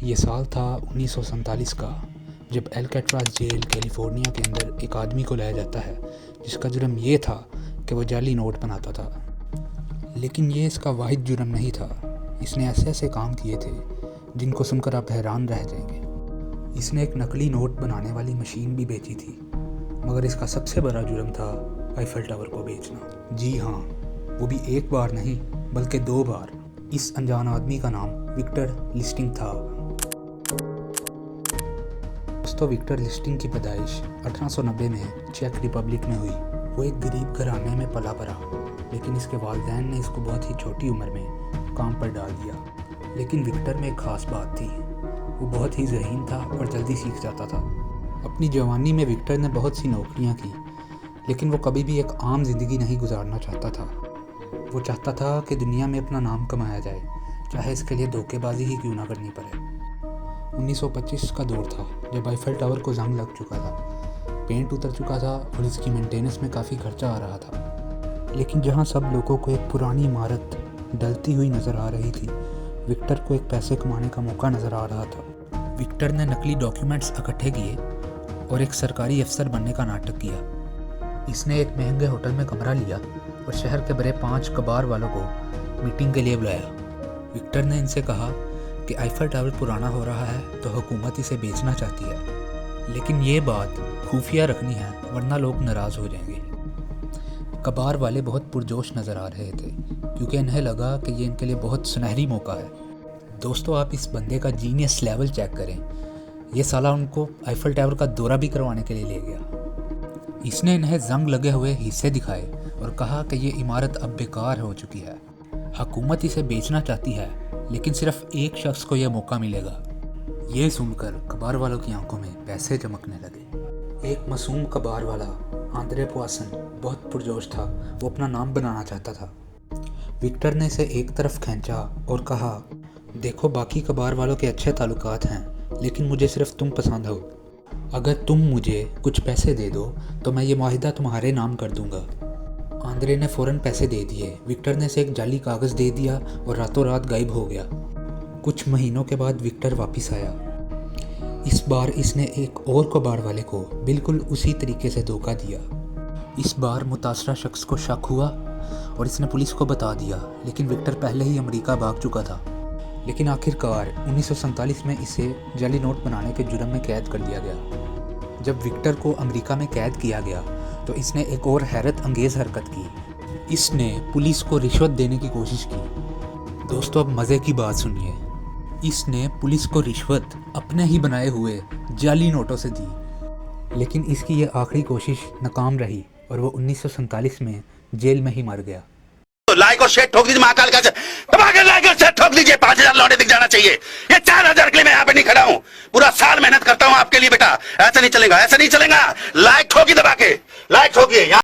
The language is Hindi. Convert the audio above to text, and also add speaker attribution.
Speaker 1: ये साल था 1947 का, जब एल्काट्राज़ जेल कैलिफोर्निया के अंदर एक आदमी को लाया जाता है जिसका जुर्म ये था कि वो जाली नोट बनाता था। लेकिन ये इसका वाहिद जुर्म नहीं था। इसने ऐसे ऐसे काम किए थे जिनको सुनकर आप हैरान रह जाएंगे। इसने एक नकली नोट बनाने वाली मशीन भी बेची थी, मगर इसका सबसे बड़ा जुर्म था आईफल टावर को बेचना। जी हाँ, वो भी एक बार नहीं बल्कि 2 बार। इस अनजान आदमी का नाम विक्टर लिस्टिंग था। दोस्तों, विक्टर लिस्टिंग की पैदाइश 1890 में चेक रिपब्लिक में हुई। वो एक गरीब घराने में पला बड़ा, लेकिन इसके वालिदैन ने इसको बहुत ही छोटी उम्र में काम पर डाल दिया। लेकिन विक्टर में एक ख़ास बात थी, वो बहुत ही ज़हीन था और जल्दी सीख जाता था। अपनी जवानी में विक्टर ने बहुत सी नौकरियां की, लेकिन वो कभी भी एक आम जिंदगी नहीं गुजारना चाहता था। वो चाहता था कि दुनिया में अपना नाम कमाया जाए, चाहे इसके लिए धोखेबाजी ही क्यों ना करनी पड़े। 1925 का दौर था जब आईफल टावर को जंग लग चुका था, पेंट उतर चुका था और इसकी मेंटेनेंस में काफ़ी खर्चा आ रहा था। लेकिन जहां सब लोगों को एक पुरानी इमारत डलती हुई नज़र आ रही थी, विक्टर को एक पैसे कमाने का मौका नज़र आ रहा था। विक्टर ने नकली डॉक्यूमेंट्स इकट्ठे किए और एक सरकारी अफसर बनने का नाटक किया। इसने एक महंगे होटल में कमरा लिया और शहर के बड़े 5 कबार वालों को मीटिंग के लिए बुलाया। विक्टर ने इनसे कहा कि आईफल टावर पुराना हो रहा है तो हुकूमत इसे बेचना चाहती है, लेकिन ये बात खुफिया रखनी है वरना लोग नाराज़ हो जाएंगे। कबार वाले बहुत पुरजोश नज़र आ रहे थे क्योंकि इन्हें लगा कि ये इनके लिए बहुत सुनहरी मौका है। दोस्तों, आप इस बंदे का जीनियस लेवल चेक करें। ये साला उनको आईफल टावर का दौरा भी करवाने के लिए ले गया। इसने इन्हें जंग लगे हुए हिस्से दिखाए और कहा कि ये इमारत अब बेकार हो चुकी है, हुकूमत इसे बेचना चाहती है, लेकिन सिर्फ एक शख्स को यह मौका मिलेगा। ये सुनकर कबार वालों की आंखों में पैसे चमकने लगे। एक मासूम कबार वाला आंद्रे पोआसन बहुत पुरजोश था। वो अपना नाम बनाना चाहता था। विक्टर ने इसे एक तरफ खींचा और कहा, देखो, बाकी कबार वालों के अच्छे ताल्लुकात हैं, लेकिन मुझे सिर्फ तुम पसंद हो। अगर तुम मुझे कुछ पैसे दे दो तो मैं ये माहिदा तुम्हारे नाम कर दूंगा। आंद्रे ने फ़ौरन पैसे दे दिए। विक्टर ने इसे एक जाली कागज़ दे दिया और रातों रात गायब हो गया। कुछ महीनों के बाद विक्टर वापस आया। इस बार इसने एक और कबाड़ वाले को बिल्कुल उसी तरीके से धोखा दिया। इस बार मुतासरा शख्स को शक हुआ और इसने पुलिस को बता दिया, लेकिन विक्टर पहले ही अमेरिका भाग चुका था। लेकिन आखिरकार 1947 में इसे जाली नोट बनाने के जुर्म में कैद कर दिया गया। जब विक्टर को अमेरिका में कैद किया गया तो इसने एक और हैरत अंगेज़ हरकत की। इसने पुलिस को रिश्वत देने की कोशिश की। दोस्तों, अब मज़े की बात सुनिए। इसने पुलिस को रिश्वत अपने ही बनाए हुए जाली नोटों से दी, लेकिन इसकी ये आखिरी कोशिश नाकाम रही और वो 1947 में जेल में ही मर गया।
Speaker 2: तो लाइक और शेयर ठोक दीजिए, महाकाल का लाइक और शेयर ठोक दीजिए। 5000 लौटे दिख जाना चाहिए। ये 4000 के लिए मैं यहाँ पे नहीं खड़ा हूँ। पूरा साल मेहनत करता हूँ आपके लिए बेटा। ऐसा नहीं चलेगा, ऐसा नहीं चलेगा। लाइक ठोकी दबा के, लाइक ठोकिए।